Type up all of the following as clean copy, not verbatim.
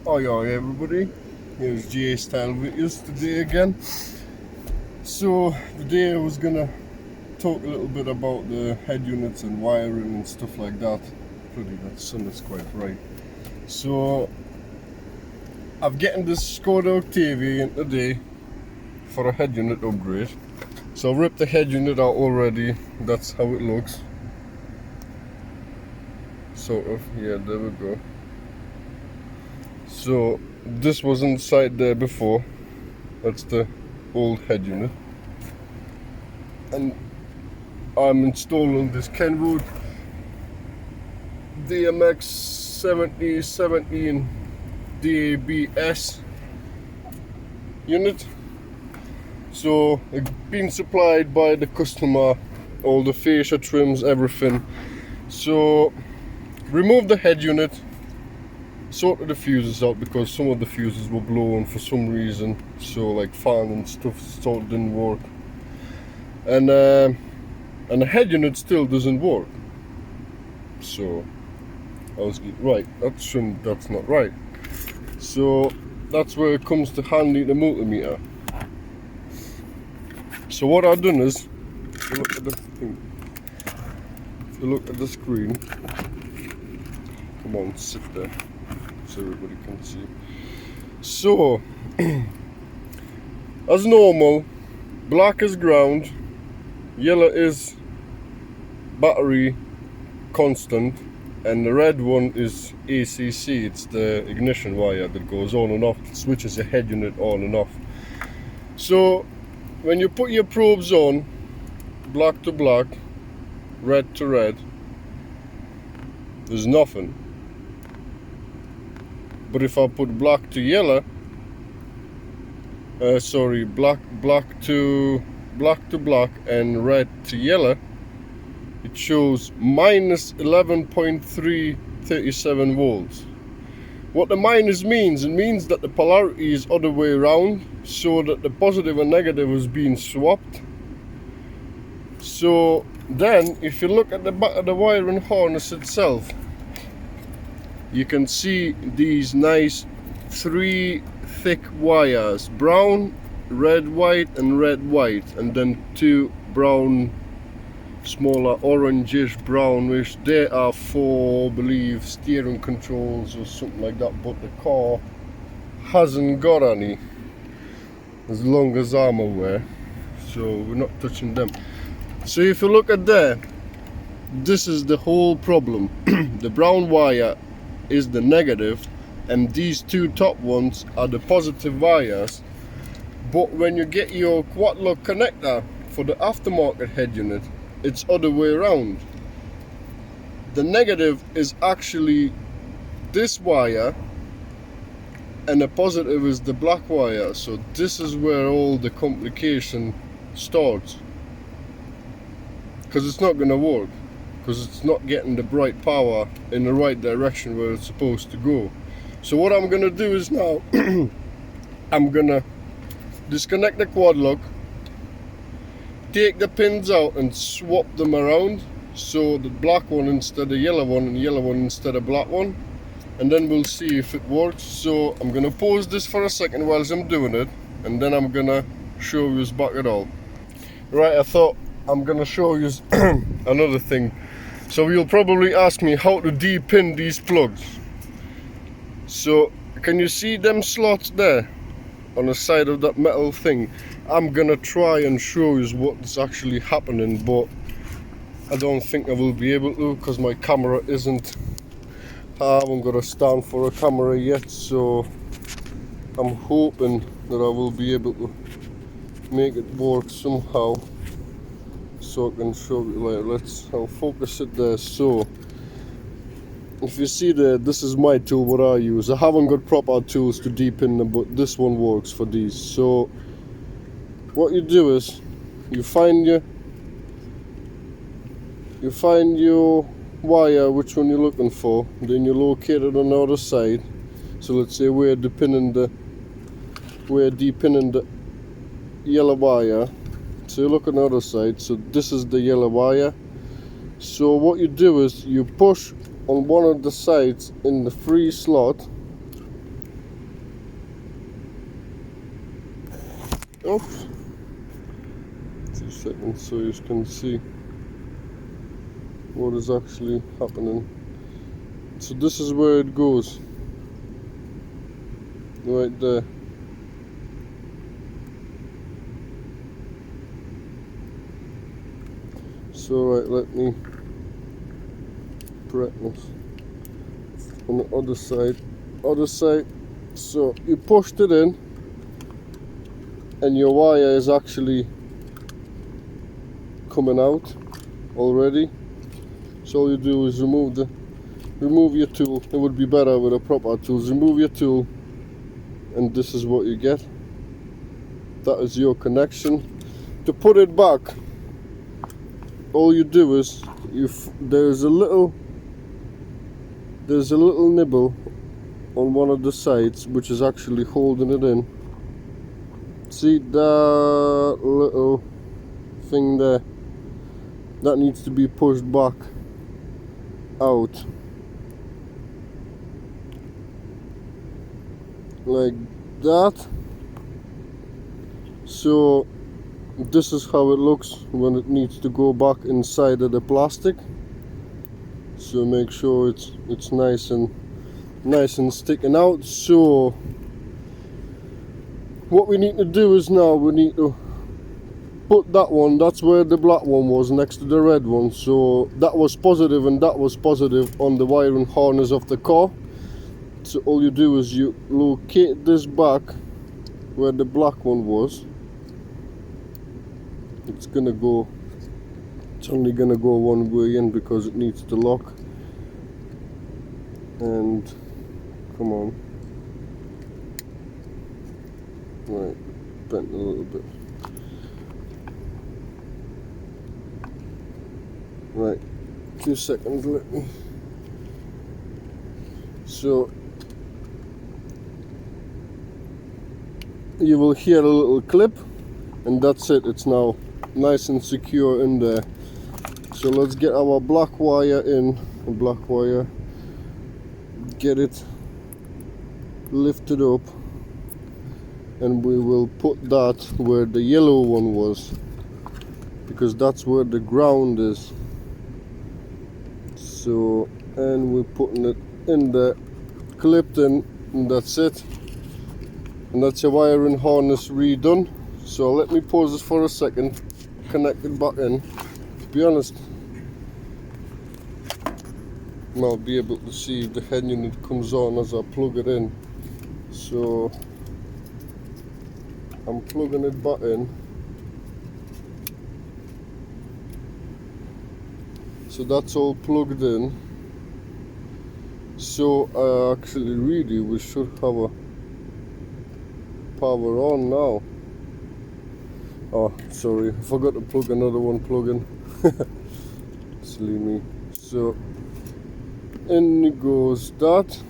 Hi everybody, here's GA Style Videos today again. So today I was gonna talk a little bit about the head units and wiring and stuff like that. Pretty, that sun is quite bright. So I'm getting this Skoda Octavia in today for a head unit upgrade. So I ripped the head unit out already, that's how it looks. Sort of, yeah, there we go. So this was inside there before. That's the old head unit, and I'm installing this Kenwood DMX 7017 DABS unit. So it's been supplied by the customer, all the fascia trims, everything. So remove the head unit, sorted the fuses out because some of the fuses were blown for some reason, so like fan and stuff sort of didn't work, and the head unit still doesn't work. So I was right, that's not right. So that's where it comes to handy, the multimeter. So what I've done is, if you look at the thing, if you look at the screen, come on, sit there so everybody can see. So as normal, black is ground, yellow is battery constant, and the red one is ACC. It's the ignition wire that goes on and off, switches the head unit on and off. So when you put your probes on, black to black, red to red, there's nothing. But if I put black to yellow, black to black and red to yellow, it shows minus 11.337 volts. What the minus means, it means that the polarity is other way around, so that the positive and negative is being swapped. So then, if you look at the back of the wiring harness itself, you can see these nice 3 thick wires, brown, red, white, and red, white, and then 2 brown, smaller orangish, brownish. They are for, I believe, steering controls or something like that, but the car hasn't got any, as long as I'm aware, so we're not touching them. So if you look at there, this is the whole problem. The brown wire is the negative, and these 2 top ones are the positive wires. But when you get your quad lock connector for the aftermarket head unit, it's other way around. The negative is actually this wire, and the positive is the black wire. So this is where all the complication starts, because it's not going to work, because it's not getting the bright power in the right direction where it's supposed to go. So what I'm going to do is now I'm going to disconnect the quad lock, take the pins out and swap them around, so the black one instead of yellow one and yellow one instead of black one, and then we'll see if it works. So I'm going to pause this for a second whilst I'm doing it, and then I'm going to show you back it all. Right, I thought I'm going to show you another thing. So you'll probably ask me how to de-pin these plugs. So can you see them slots there on the side of that metal thing? I'm gonna try and show you what's actually happening, but I don't think I will be able to, because my camera isn't, I haven't got a stand for a camera yet, so I'm hoping that I will be able to make it work somehow. So I can show you, like, I'll focus it there. So if you see there, this is my tool, what I use. I haven't got proper tools to de-pin them, but this one works for these. So what you do is you find your wire, which one you're looking for, then you locate it on the other side. So let's say we're de-pinning the yellow wire. So you look on the other side, so this is the yellow wire. So what you do is you push on one of the sides in the free slot, oops, 2 seconds so you can see what is actually happening. So this is where it goes, right there. So right, let me practice on the other side. So you pushed it in and your wire is actually coming out already. So all you do is remove your tool. It would be better with a proper tool. Remove your tool and this is what you get. That is your connection. To put it back, all you do is there's a little nibble on one of the sides which is actually holding it in. See that little thing there? That needs to be pushed back out like that. So this is how it looks when it needs to go back inside of the plastic. So make sure it's nice and sticking out. So what we need to do is now we need to put that one, that's where the black one was, next to the red one. So that was positive and that was positive on the wiring harness of the car. So all you do is you locate this back where the black one was. It's only gonna go one way in because it needs to lock. And come on, right, bent a little bit. Right, 2 seconds, let me. So you will hear a little clip and that's it. It's now nice and secure in there. So let's get our black wire in, get it lifted up, and we will put that where the yellow one was because that's where the ground is. So, and we're putting it in there, clipped in, and that's it. And that's your wiring harness redone. So let me pause this for a second, connect it back in. To be honest, I'll be able to see if the head unit comes on as I plug it in. So I'm plugging it back in. So that's all plugged in. So actually really we should have a power on now. Oh, sorry, I forgot to plug another one plug in. Silly me. So in goes that.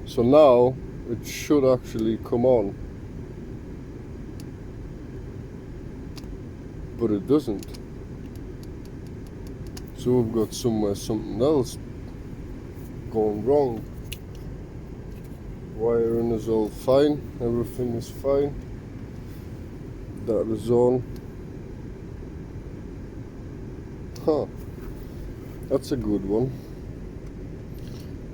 So now it should actually come on, but it doesn't. So we've got something else going wrong. Wiring is all fine, everything is fine. That is on. Huh, that's a good one.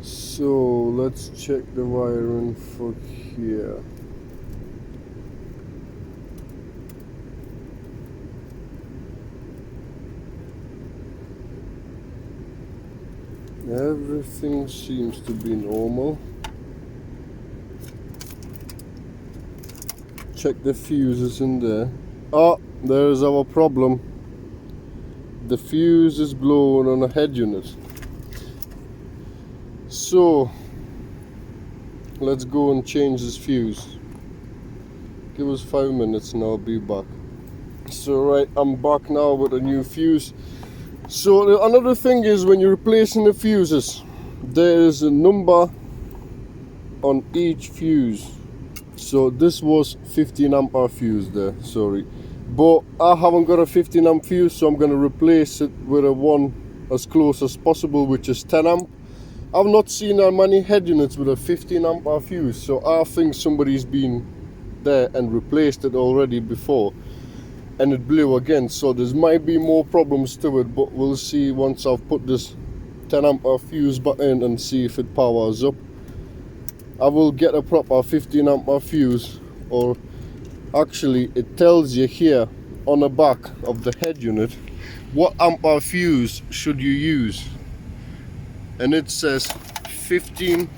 So let's check the wiring for here. Everything seems to be normal. Check the fuses in there. Ah, there is our problem. The fuse is blown on a head unit. So let's go and change this fuse. Give us 5 minutes and I'll be back. So right, I'm back now with a new fuse. So another thing is when you're replacing the fuses, there is a number on each fuse. So this was 15 ampere fuse there, sorry, but I haven't got a 15 amp fuse, so I'm going to replace it with a one as close as possible, which is 10 amp. I've not seen many head units with a 15 ampere fuse, so I think somebody's been there and replaced it already before, and it blew again. So there might be more problems to it, but we'll see once I've put this 10 ampere fuse back in and see if it powers up. I will get a proper 15 ampere fuse, or actually it tells you here on the back of the head unit what ampere fuse should you use, and it says 15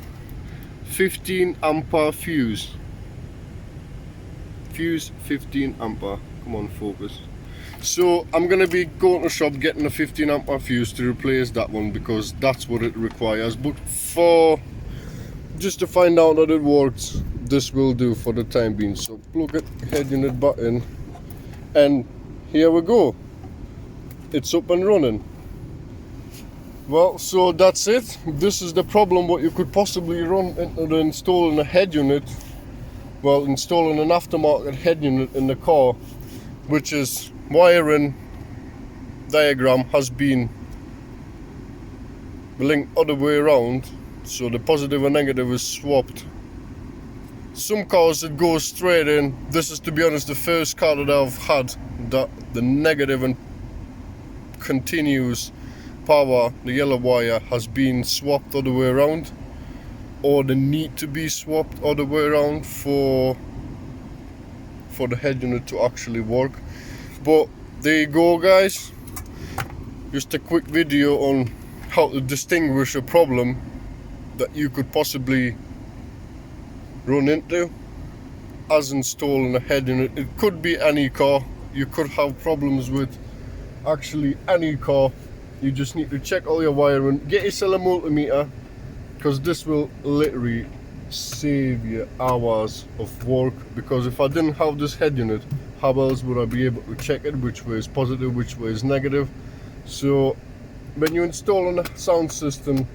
ampere fuse 15 ampere. Come on, focus. So I'm gonna be going to shop getting a 15 ampere fuse to replace that one, because that's what it requires. But for just to find out that it works, this will do for the time being. So plug it head unit back in, and here we go, it's up and running. Well, so that's it. This is the problem what you could possibly run into installing a head unit, well, installing an aftermarket head unit in the car, which is wiring diagram has been linked other way around, so the positive and negative is swapped. Some cars it goes straight in. This is, to be honest, the first car that I've had that the negative and continuous power, the yellow wire, has been swapped other way around, or they need to be swapped other way around for the head unit to actually work. But there you go, guys, just a quick video on how to distinguish a problem that you could possibly run into as installing a head unit. It could be any car. You could have problems with actually any car. You just need to check all your wiring, get yourself a multimeter, because this will literally save you hours of work. Because if I didn't have this head unit, how else would I be able to check it, which way is positive, which way is negative? So when you're installing a sound system,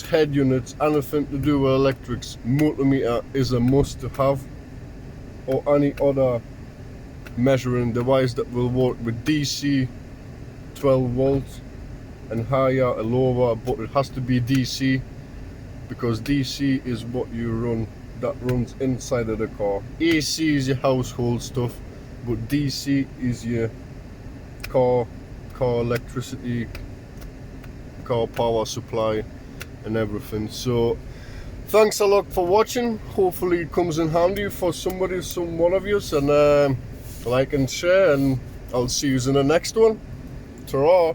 head units, anything to do with electrics, multimeter is a must to have, or any other measuring device that will work with DC 12 volts and higher or lower, but it has to be DC, because DC is what you run, that runs inside of the car. AC is your household stuff, but DC is your car electricity, car power supply and everything. So thanks a lot for watching. Hopefully it comes in handy for somebody, some one of you, and like and share, and I'll see you in the next one. Ta-ra.